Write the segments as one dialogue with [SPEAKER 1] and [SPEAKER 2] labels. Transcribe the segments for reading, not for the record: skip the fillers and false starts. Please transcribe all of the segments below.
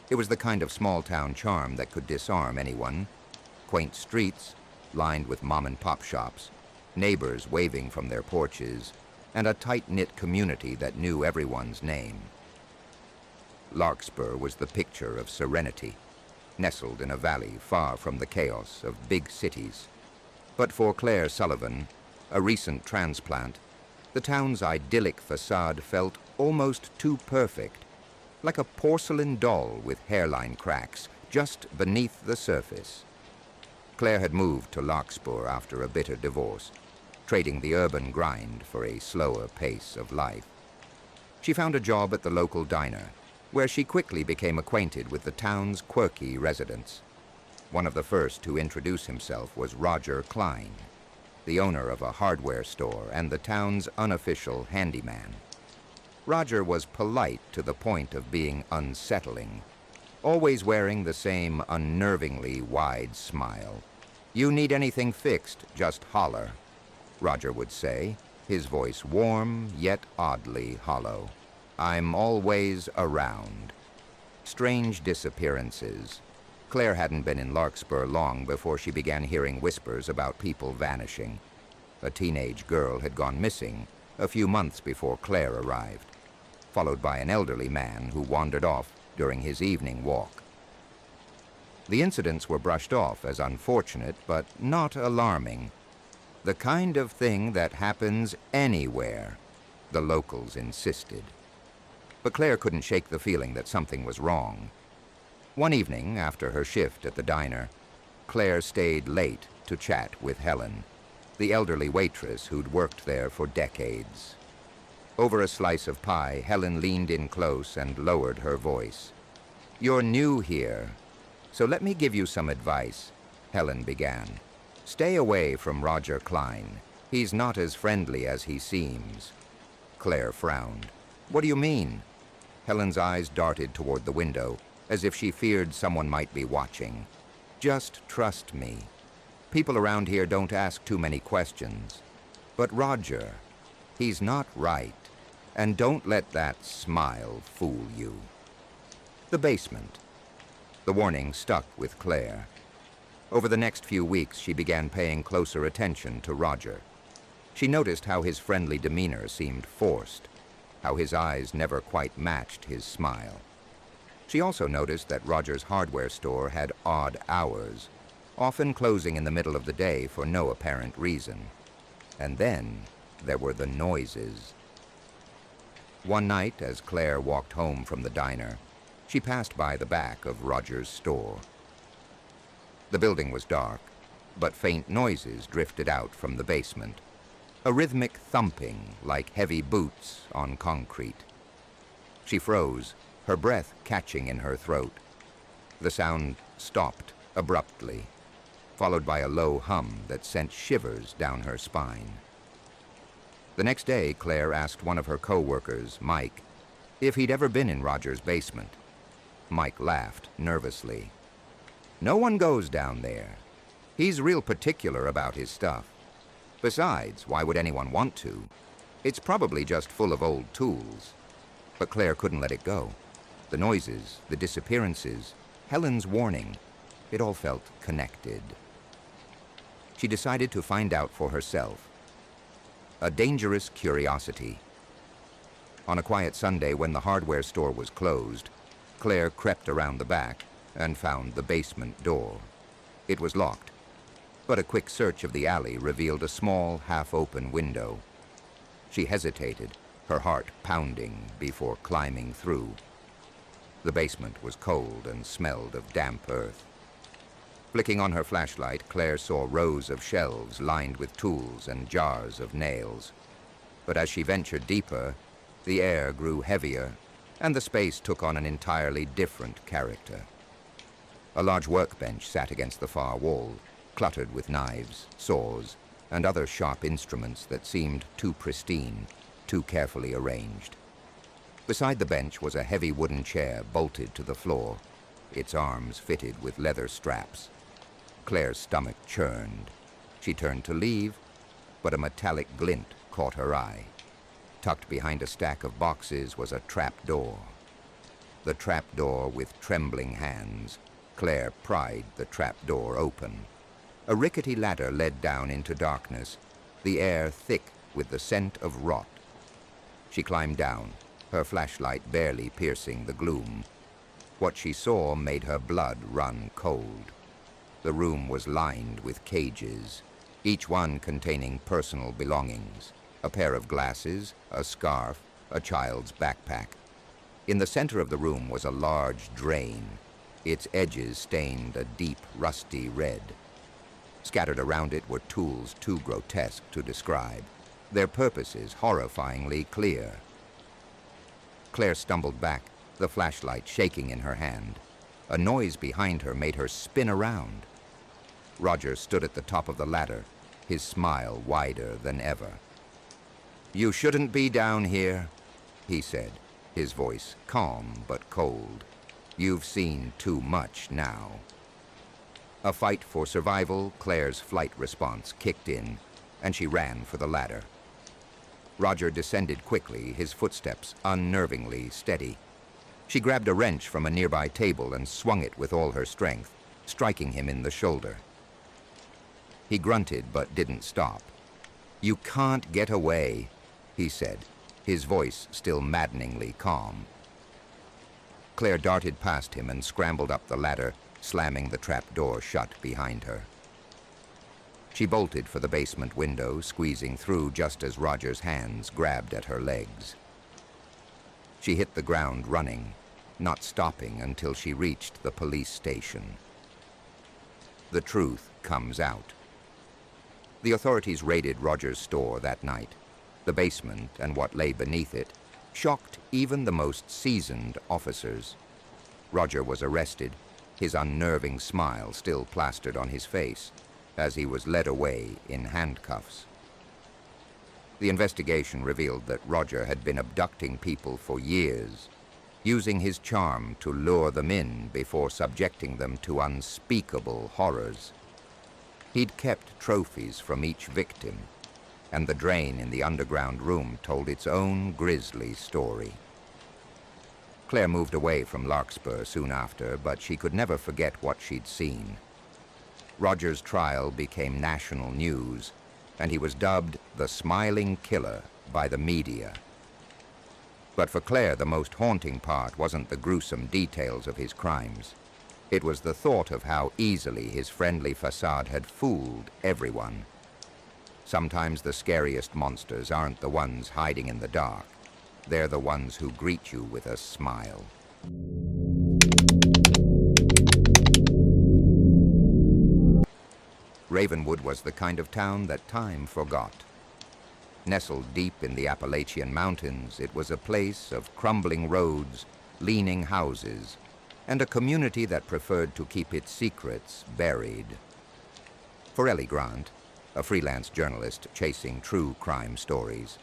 [SPEAKER 1] It was the kind of small-town charm that could disarm anyone. Quaint streets, lined with mom-and-pop shops, neighbors waving from their porches, and a tight-knit community that knew everyone's name. Larkspur was the picture of serenity, nestled in a valley far from the chaos of big cities. But for Claire Sullivan, a recent transplant, the town's idyllic facade felt almost too perfect, like a porcelain doll with hairline cracks just beneath the surface. Claire had moved to Larkspur after a bitter divorce, trading the urban grind for a slower pace of life. She found a job at the local diner, where she quickly became acquainted with the town's quirky residents. One of the first to introduce himself was Roger Klein, the owner of a hardware store and the town's unofficial handyman. Roger was polite to the point of being unsettling, always wearing the same unnervingly wide smile. "You need anything fixed, just holler," Roger would say, his voice warm yet oddly hollow. "I'm always around." Strange disappearances. Claire hadn't been in Larkspur long before she began hearing whispers about people vanishing. A teenage girl had gone missing a few months before Claire arrived, followed by an elderly man who wandered off during his evening walk. The incidents were brushed off as unfortunate, but not alarming. The kind of thing that happens anywhere, the locals insisted. But Claire couldn't shake the feeling that something was wrong. One evening, after her shift at the diner, Claire stayed late to chat with Helen, the elderly waitress who'd worked there for decades. Over a slice of pie, Helen leaned in close and lowered her voice. "You're new here, so let me give you some advice," Helen began. "Stay away from Roger Klein. He's not as friendly as he seems." Claire frowned. "What do you mean?" Helen's eyes darted toward the window, as if she feared someone might be watching. "Just trust me. People around here don't ask too many questions. But Roger, he's not right. And don't let that smile fool you." The basement. The warning stuck with Claire. Over the next few weeks, she began paying closer attention to Roger. She noticed how his friendly demeanor seemed forced, how his eyes never quite matched his smile. She also noticed that Roger's hardware store had odd hours, often closing in the middle of the day for no apparent reason. And then there were the noises. One night, as Claire walked home from the diner, she passed by the back of Roger's store. The building was dark, but faint noises drifted out from the basement, a rhythmic thumping like heavy boots on concrete. She froze, her breath catching in her throat. The sound stopped abruptly, followed by a low hum that sent shivers down her spine. The next day, Claire asked one of her co-workers, Mike, if he'd ever been in Roger's basement. Mike laughed nervously. "No one goes down there. He's real particular about his stuff. Besides, why would anyone want to? It's probably just full of old tools." But Claire couldn't let it go. The noises, the disappearances, Helen's warning, it all felt connected. She decided to find out for herself. A dangerous curiosity. On a quiet Sunday when the hardware store was closed, Claire crept around the back and found the basement door. It was locked, but a quick search of the alley revealed a small, half-open window. She hesitated, her heart pounding before climbing through. The basement was cold and smelled of damp earth. Flicking on her flashlight, Claire saw rows of shelves lined with tools and jars of nails. But as she ventured deeper, the air grew heavier, and the space took on an entirely different character. A large workbench sat against the far wall, cluttered with knives, saws, and other sharp instruments that seemed too pristine, too carefully arranged. Beside the bench was a heavy wooden chair bolted to the floor, its arms fitted with leather straps. Claire's stomach churned. She turned to leave, but a metallic glint caught her eye. Tucked behind a stack of boxes was a trap door. the trapdoor with trembling hands. Claire pried the trapdoor open. A rickety ladder led down into darkness, the air thick with the scent of rot. She climbed down, her flashlight barely piercing the gloom. What she saw made her blood run cold. The room was lined with cages, each one containing personal belongings: a pair of glasses, a scarf, a child's backpack. In the center of the room was a large drain, its edges stained a deep, rusty red. Scattered around it were tools too grotesque to describe, their purposes horrifyingly clear. Claire stumbled back, the flashlight shaking in her hand. A noise behind her made her spin around. Roger stood at the top of the ladder, his smile wider than ever. "You shouldn't be down here," he said, his voice calm but cold. "You've seen too much now." A fight for survival, Claire's flight response kicked in, and she ran for the ladder. Roger descended quickly, his footsteps unnervingly steady. She grabbed a wrench from a nearby table and swung it with all her strength, striking him in the shoulder. He grunted but didn't stop. "You can't get away," he said, his voice still maddeningly calm. Claire darted past him and scrambled up the ladder, slamming the trap door shut behind her. She bolted for the basement window, squeezing through just as Roger's hands grabbed at her legs. She hit the ground running, not stopping until she reached the police station. The truth comes out. The authorities raided Roger's store that night. The basement and what lay beneath it shocked even the most seasoned officers. Roger was arrested, his unnerving smile still plastered on his face, as he was led away in handcuffs. The investigation revealed that Roger had been abducting people for years, using his charm to lure them in before subjecting them to unspeakable horrors. He'd kept trophies from each victim, and the drain in the underground room told its own grisly story. Claire moved away from Larkspur soon after, but she could never forget what she'd seen. Roger's trial became national news, and he was dubbed the Smiling Killer by the media. But for Claire, the most haunting part wasn't the gruesome details of his crimes. It was the thought of how easily his friendly facade had fooled everyone. Sometimes the scariest monsters aren't the ones hiding in the dark. They're the ones who greet you with a smile. Ravenwood was the kind of town that time forgot. Nestled deep in the Appalachian Mountains, it was a place of crumbling roads, leaning houses, and a community that preferred to keep its secrets buried. For Ellie Grant, a freelance journalist chasing true crime stories,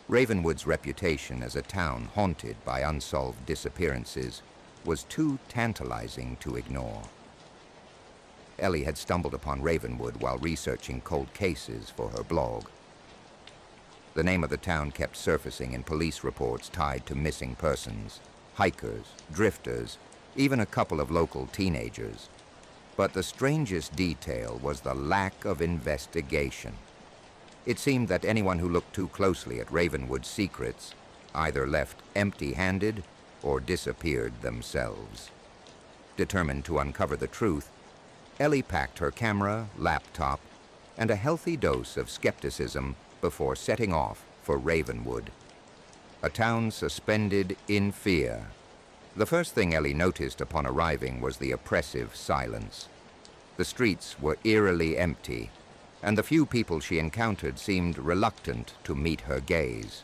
[SPEAKER 1] Ravenwood's reputation as a town haunted by unsolved disappearances was too tantalizing to ignore. Ellie had stumbled upon Ravenwood while researching cold cases for her blog. The name of the town kept surfacing in police reports tied to missing persons, hikers, drifters, even a couple of local teenagers. But the strangest detail was the lack of investigation. It seemed that anyone who looked too closely at Ravenwood's secrets either left empty-handed or disappeared themselves. Determined to uncover the truth, Ellie packed her camera, laptop, and a healthy dose of skepticism before setting off for Ravenwood, a town suspended in fear. The first thing Ellie noticed upon arriving was the oppressive silence. The streets were eerily empty, and the few people she encountered seemed reluctant to meet her gaze.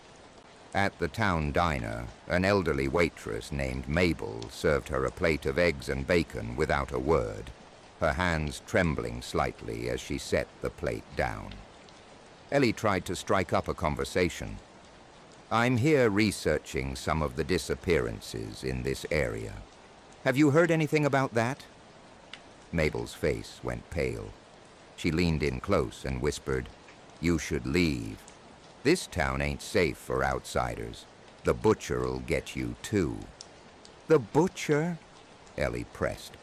[SPEAKER 1] At the town diner, an elderly waitress named Mabel served her a plate of eggs and bacon without a word, her hands trembling slightly as she set the plate down. Ellie tried to strike up a conversation. "I'm here researching some of the disappearances in this area. Have you heard anything about that?" Mabel's face went pale. She leaned in close and whispered, "You should leave. This town ain't safe for outsiders. The butcher'll get you too." "The butcher?" Ellie pressed,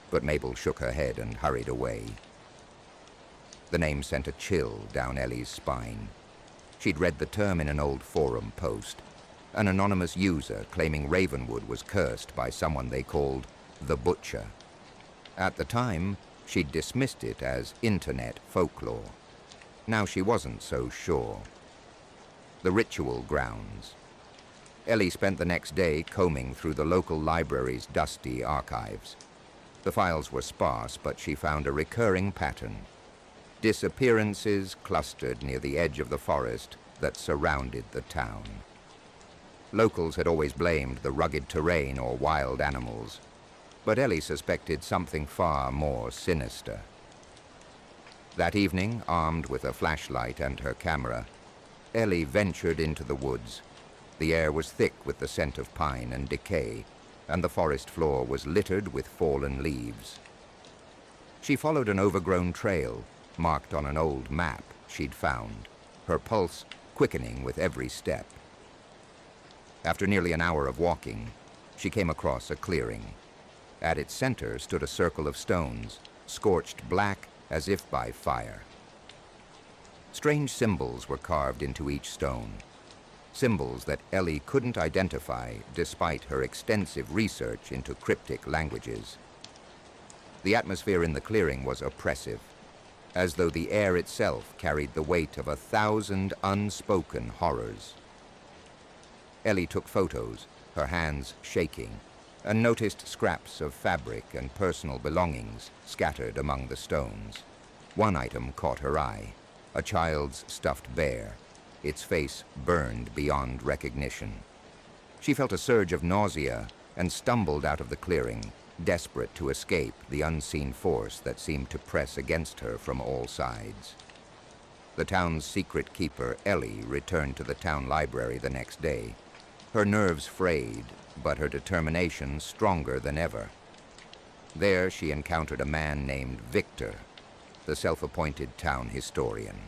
[SPEAKER 1] but Mabel shook her head and hurried away. The name sent a chill down Ellie's spine. She'd read the term in an old forum post, an anonymous user claiming Ravenwood was cursed by someone they called the Butcher. At the time, she'd dismissed it as internet folklore. Now she wasn't so sure. The ritual grounds. Ellie spent the next day combing through the local library's dusty archives. The files were sparse, but she found a recurring pattern. Disappearances clustered near the edge of the forest that surrounded the town. Locals had always blamed the rugged terrain or wild animals, but Ellie suspected something far more sinister. That evening, armed with a flashlight and her camera, Ellie ventured into the woods. The air was thick with the scent of pine and decay, and the forest floor was littered with fallen leaves. She followed an overgrown trail, marked on an old map she'd found, her pulse quickening with every step. After nearly an hour of walking, she came across a clearing. At its center stood a circle of stones, scorched black as if by fire. Strange symbols were carved into each stone, symbols that Ellie couldn't identify despite her extensive research into cryptic languages. The atmosphere in the clearing was oppressive, as though the air itself carried the weight of 1,000 unspoken horrors. Ellie took photos, her hands shaking, and noticed scraps of fabric and personal belongings scattered among the stones. One item caught her eye, a child's stuffed bear, its face burned beyond recognition. She felt a surge of nausea and stumbled out of the clearing, desperate to escape the unseen force that seemed to press against her from all sides. The town's secret keeper, Ellie, returned to the town library the next day, her nerves frayed, but her determination stronger than ever. There she encountered a man named Victor, the self-appointed town historian.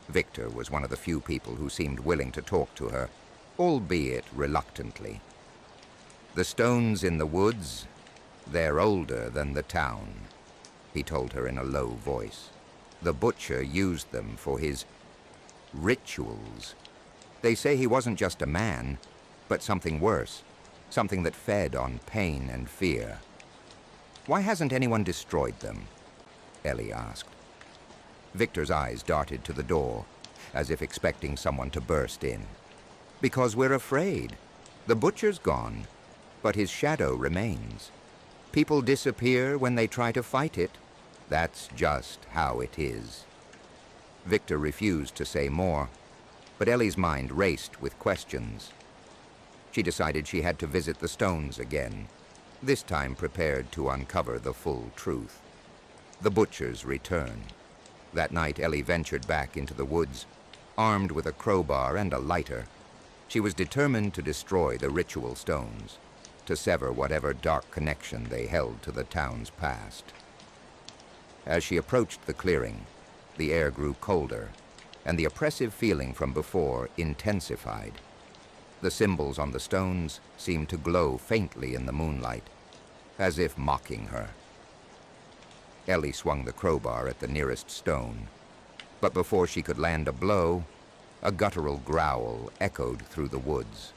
[SPEAKER 1] Victor was one of the few people who seemed willing to talk to her, albeit reluctantly. "The stones in the woods, they're older than the town," he told her in a low voice. "The butcher used them for his rituals. They say he wasn't just a man, but something worse, something that fed on pain and fear." "Why hasn't anyone destroyed them?" Ellie asked. Victor's eyes darted to the door, as if expecting someone to burst in. "Because we're afraid. The butcher's gone, but his shadow remains. People disappear when they try to fight it. That's just how it is." Victor refused to say more, but Ellie's mind raced with questions. She decided she had to visit the stones again, this time prepared to uncover the full truth. The butcher's return. That night, Ellie ventured back into the woods, armed with a crowbar and a lighter. She was determined to destroy the ritual stones, to sever whatever dark connection they held to the town's past. As she approached the clearing, the air grew colder, and the oppressive feeling from before intensified. The symbols on the stones seemed to glow faintly in the moonlight, as if mocking her. Ellie swung the crowbar at the nearest stone, but before she could land a blow, a guttural growl echoed through the woods.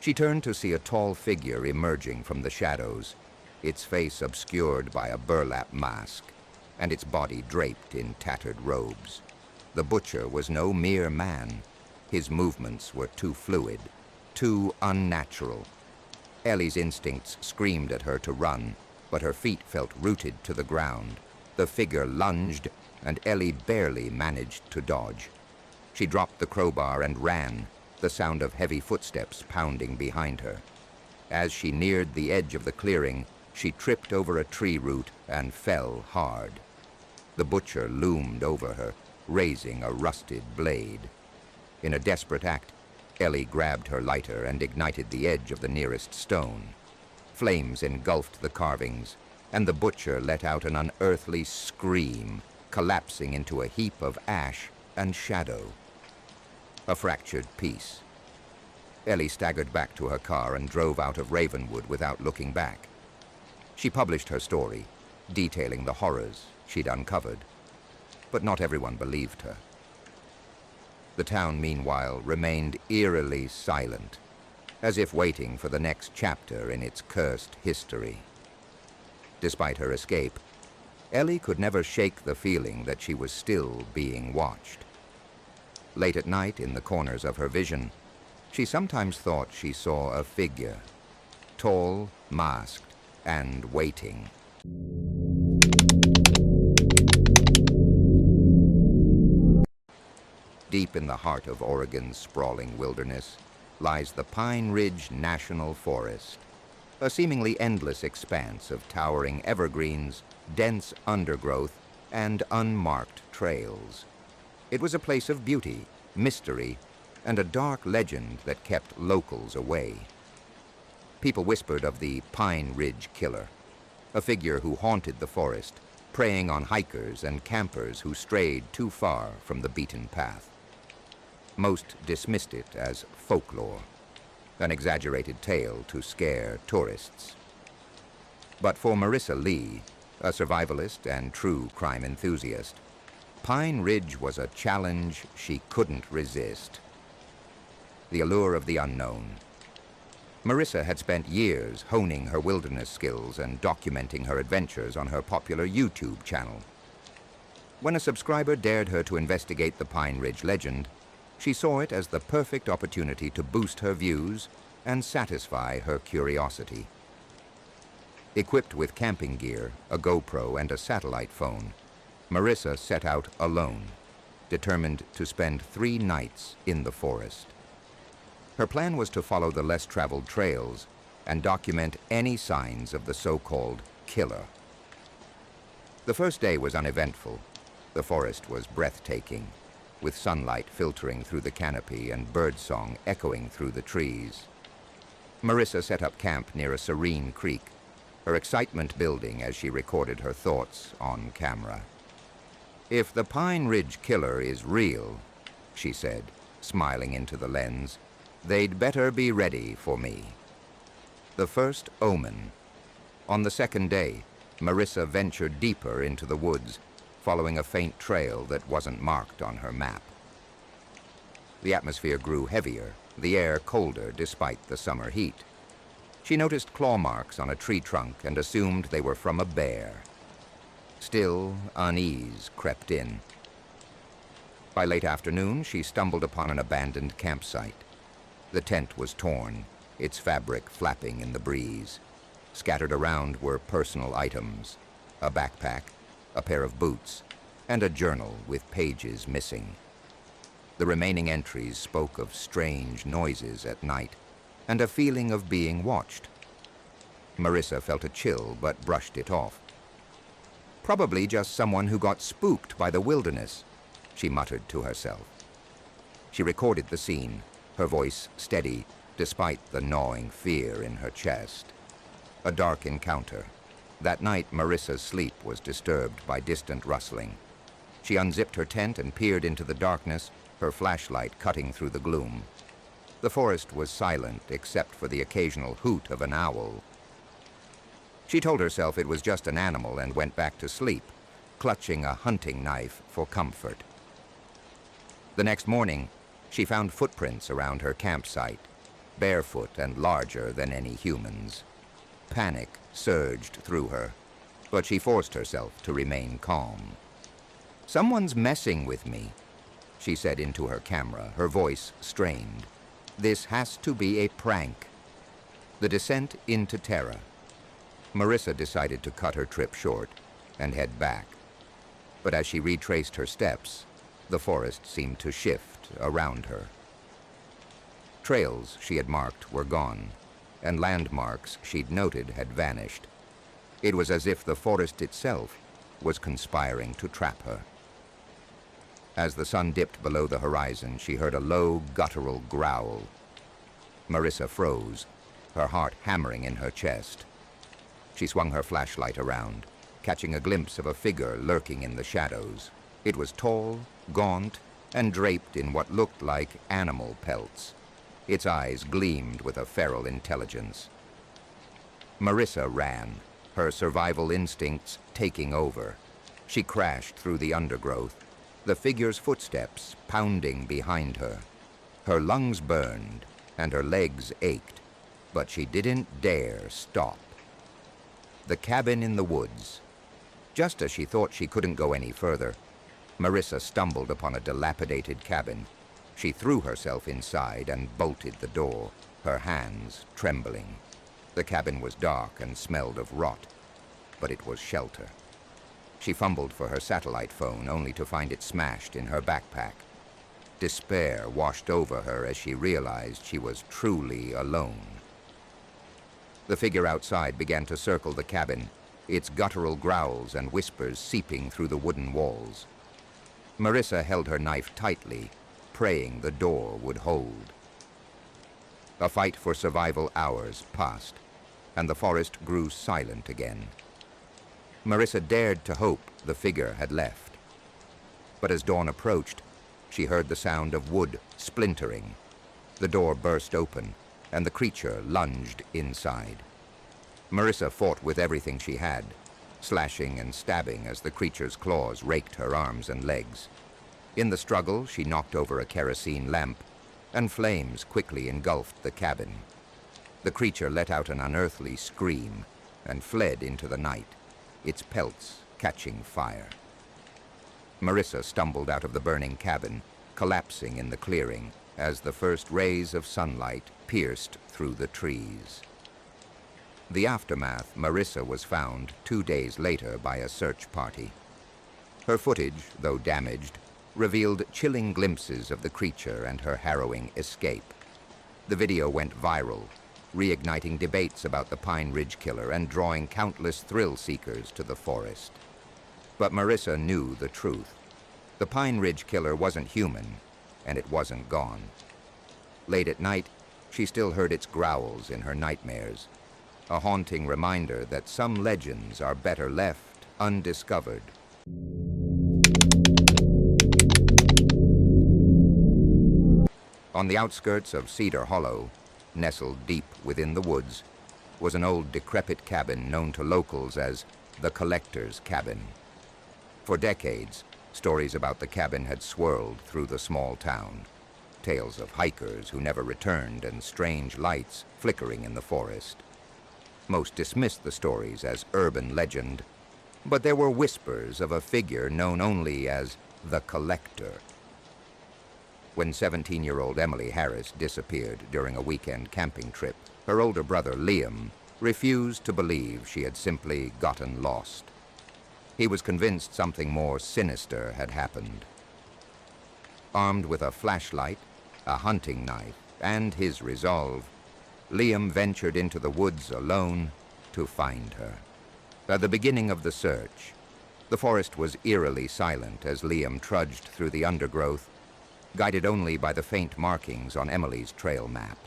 [SPEAKER 1] She turned to see a tall figure emerging from the shadows, its face obscured by a burlap mask, and its body draped in tattered robes. The butcher was no mere man. His movements were too fluid, too unnatural. Ellie's instincts screamed at her to run, but her feet felt rooted to the ground. The figure lunged, and Ellie barely managed to dodge. She dropped the crowbar and ran, the sound of heavy footsteps pounding behind her. As she neared the edge of the clearing, she tripped over a tree root and fell hard. The butcher loomed over her, raising a rusted blade. In a desperate act, Ellie grabbed her lighter and ignited the edge of the nearest stone. Flames engulfed the carvings, and the butcher let out an unearthly scream, collapsing into a heap of ash and shadow. A fractured piece. Ellie staggered back to her car and drove out of Ravenwood without looking back. She published her story, detailing the horrors she'd uncovered, but not everyone believed her. The town, meanwhile, remained eerily silent, as if waiting for the next chapter in its cursed history. Despite her escape, Ellie could never shake the feeling that she was still being watched. Late at night, in the corners of her vision, she sometimes thought she saw a figure, tall, masked, and waiting. Deep in the heart of Oregon's sprawling wilderness lies the Pine Ridge National Forest, a seemingly endless expanse of towering evergreens, dense undergrowth, and unmarked trails. It was a place of beauty, mystery, and a dark legend that kept locals away. People whispered of the Pine Ridge Killer, a figure who haunted the forest, preying on hikers and campers who strayed too far from the beaten path. Most dismissed it as folklore, an exaggerated tale to scare tourists. But for Marissa Lee, a survivalist and true crime enthusiast, Pine Ridge was a challenge she couldn't resist. The allure of the unknown. Marissa had spent years honing her wilderness skills and documenting her adventures on her popular YouTube channel. When a subscriber dared her to investigate the Pine Ridge legend, she saw it as the perfect opportunity to boost her views and satisfy her curiosity. Equipped with camping gear, a GoPro, and a satellite phone, Marissa set out alone, determined to spend 3 nights in the forest. Her plan was to follow the less-traveled trails and document any signs of the so-called killer. The first day was uneventful. The forest was breathtaking, with sunlight filtering through the canopy and birdsong echoing through the trees. Marissa set up camp near a serene creek, her excitement building as she recorded her thoughts on camera. "If the Pine Ridge Killer is real," she said, smiling into the lens, "they'd better be ready for me." The first omen. On the second day, Marissa ventured deeper into the woods, following a faint trail that wasn't marked on her map. The atmosphere grew heavier, the air colder despite the summer heat. She noticed claw marks on a tree trunk and assumed they were from a bear. Still, unease crept in. By late afternoon, she stumbled upon an abandoned campsite. The tent was torn, its fabric flapping in the breeze. Scattered around were personal items, a backpack, a pair of boots, and a journal with pages missing. The remaining entries spoke of strange noises at night and a feeling of being watched. Marissa felt a chill but brushed it off. "Probably just someone who got spooked by the wilderness," she muttered to herself. She recorded the scene, her voice steady despite the gnawing fear in her chest. A dark encounter. That night, Marissa's sleep was disturbed by distant rustling. She unzipped her tent and peered into the darkness, her flashlight cutting through the gloom. The forest was silent except for the occasional hoot of an owl. She told herself it was just an animal and went back to sleep, clutching a hunting knife for comfort. The next morning, she found footprints around her campsite, barefoot and larger than any humans. Panic surged through her, but she forced herself to remain calm. "Someone's messing with me," she said into her camera, her voice strained. "This has to be a prank." The descent into terror. Marissa decided to cut her trip short and head back. But as she retraced her steps, the forest seemed to shift around her. Trails she had marked were gone, and landmarks she'd noted had vanished. It was as if the forest itself was conspiring to trap her. As the sun dipped below the horizon, she heard a low, guttural growl. Marissa froze, her heart hammering in her chest. She swung her flashlight around, catching a glimpse of a figure lurking in the shadows. It was tall, gaunt, and draped in what looked like animal pelts. Its eyes gleamed with a feral intelligence. Marissa ran, her survival instincts taking over. She crashed through the undergrowth, the figure's footsteps pounding behind her. Her lungs burned and her legs ached, but she didn't dare stop. The cabin in the woods. Just as she thought she couldn't go any further, Marissa stumbled upon a dilapidated cabin. She threw herself inside and bolted the door, her hands trembling. The cabin was dark and smelled of rot, but it was shelter. She fumbled for her satellite phone, only to find it smashed in her backpack. Despair washed over her as she realized she was truly alone. The figure outside began to circle the cabin, its guttural growls and whispers seeping through the wooden walls. Marissa held her knife tightly, praying the door would hold. A fight for survival hours passed, and the forest grew silent again. Marissa dared to hope the figure had left. But as dawn approached, she heard the sound of wood splintering. The door burst open, and the creature lunged inside. Marissa fought with everything she had, slashing and stabbing as the creature's claws raked her arms and legs. In the struggle, she knocked over a kerosene lamp, and flames quickly engulfed the cabin. The creature let out an unearthly scream and fled into the night, its pelts catching fire. Marissa stumbled out of the burning cabin, collapsing in the clearing as the first rays of sunlight pierced through the trees. The aftermath, Marissa was found 2 days later by a search party. Her footage, though damaged, revealed chilling glimpses of the creature and her harrowing escape. The video went viral, reigniting debates about the Pine Ridge Killer and drawing countless thrill-seekers to the forest. But Marissa knew the truth. The Pine Ridge Killer wasn't human, and it wasn't gone. Late at night, she still heard its growls in her nightmares, a haunting reminder that some legends are better left undiscovered. On the outskirts of Cedar Hollow, nestled deep within the woods, was an old decrepit cabin known to locals as the Collector's Cabin. For decades, stories about the cabin had swirled through the small town. Tales of hikers who never returned and strange lights flickering in the forest. Most dismissed the stories as urban legend, but there were whispers of a figure known only as the Collector. When 17-year-old Emily Harris disappeared during a weekend camping trip, her older brother Liam refused to believe she had simply gotten lost. He was convinced something more sinister had happened. Armed with a flashlight, a hunting knife, and his resolve, Liam ventured into the woods alone to find her. At the beginning of the search, the forest was eerily silent as Liam trudged through the undergrowth, guided only by the faint markings on Emily's trail map.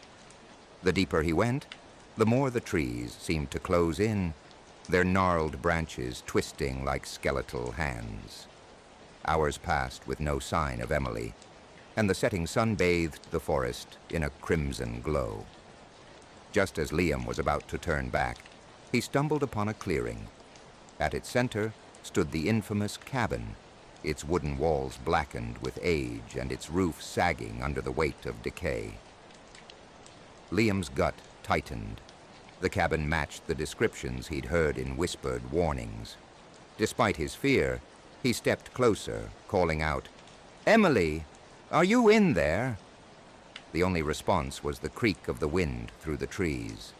[SPEAKER 1] The deeper he went, the more the trees seemed to close in, their gnarled branches twisting like skeletal hands. Hours passed with no sign of Emily, and the setting sun bathed the forest in a crimson glow. Just as Liam was about to turn back, he stumbled upon a clearing. At its center stood the infamous cabin, its wooden walls blackened with age and its roof sagging under the weight of decay. Liam's gut tightened. The cabin matched the descriptions he'd heard in whispered warnings. Despite his fear, he stepped closer, calling out, "Emily, are you in there?" The only response was the creak of the wind through the trees.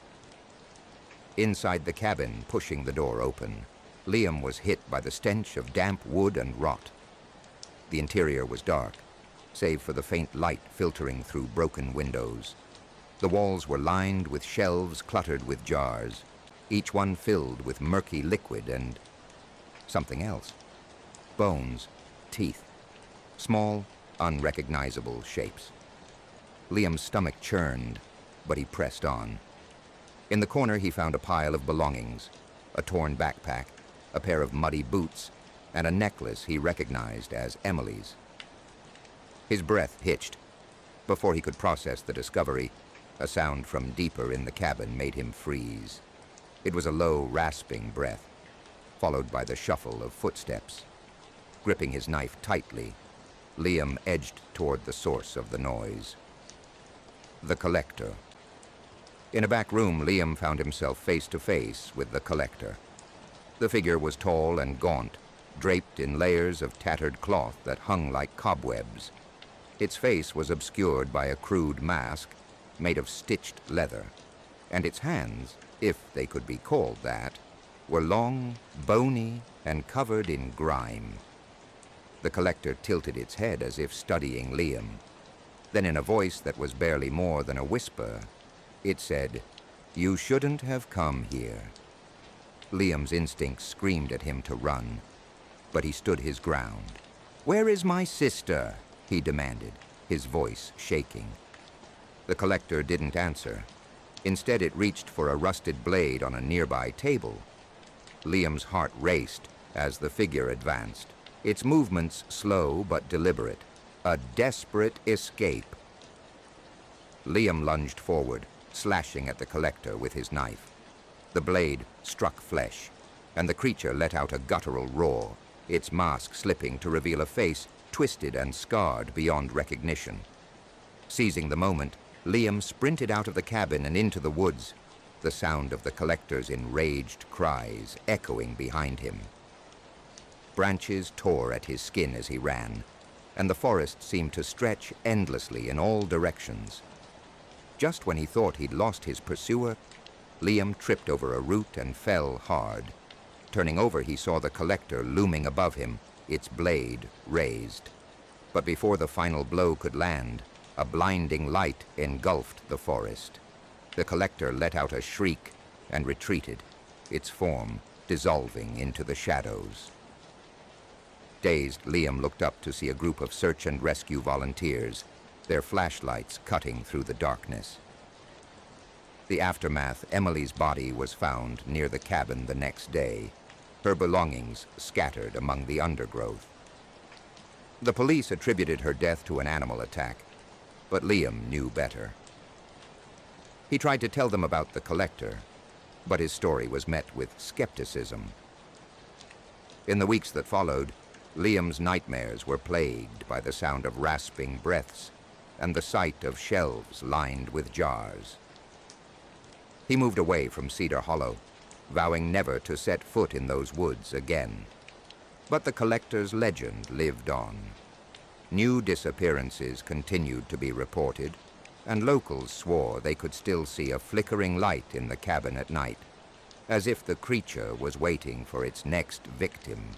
[SPEAKER 1] Inside the cabin, pushing the door open, Liam was hit by the stench of damp wood and rot. The interior was dark, save for the faint light filtering through broken windows. The walls were lined with shelves cluttered with jars, each one filled with murky liquid and something else. Bones, teeth, small, unrecognizable shapes. Liam's stomach churned, but he pressed on. In the corner he found a pile of belongings, a torn backpack, a pair of muddy boots, and a necklace he recognized as Emily's. His breath hitched. Before he could process the discovery, a sound from deeper in the cabin made him freeze. It was a low, rasping breath, followed by the shuffle of footsteps. Gripping his knife tightly, Liam edged toward the source of the noise. The collector. In a back room, Liam found himself face to face with the collector. The figure was tall and gaunt, draped in layers of tattered cloth that hung like cobwebs. Its face was obscured by a crude mask made of stitched leather, and its hands, if they could be called that, were long, bony, and covered in grime. The collector tilted its head as if studying Liam. Then, in a voice that was barely more than a whisper, it said, "You shouldn't have come here." Liam's instincts screamed at him to run, but he stood his ground. "Where is my sister?" he demanded, his voice shaking. The collector didn't answer. Instead, it reached for a rusted blade on a nearby table. Liam's heart raced as the figure advanced, its movements slow but deliberate, a desperate escape. Liam lunged forward, slashing at the collector with his knife. The blade struck flesh, and the creature let out a guttural roar, its mask slipping to reveal a face twisted and scarred beyond recognition. Seizing the moment, Liam sprinted out of the cabin and into the woods, the sound of the collector's enraged cries echoing behind him. Branches tore at his skin as he ran, and the forest seemed to stretch endlessly in all directions. Just when he thought he'd lost his pursuer, Liam tripped over a root and fell hard. Turning over, he saw the collector looming above him, its blade raised. But before the final blow could land, a blinding light engulfed the forest. The collector let out a shriek and retreated, its form dissolving into the shadows. Dazed, Liam looked up to see a group of search and rescue volunteers, their flashlights cutting through the darkness. The aftermath: Emily's body was found near the cabin the next day, her belongings scattered among the undergrowth. The police attributed her death to an animal attack, but Liam knew better. He tried to tell them about the collector, but his story was met with skepticism. In the weeks that followed, Liam's nightmares were plagued by the sound of rasping breaths and the sight of shelves lined with jars. He moved away from Cedar Hollow, vowing never to set foot in those woods again. But the collector's legend lived on. New disappearances continued to be reported, and locals swore they could still see a flickering light in the cabin at night, as if the creature was waiting for its next victim.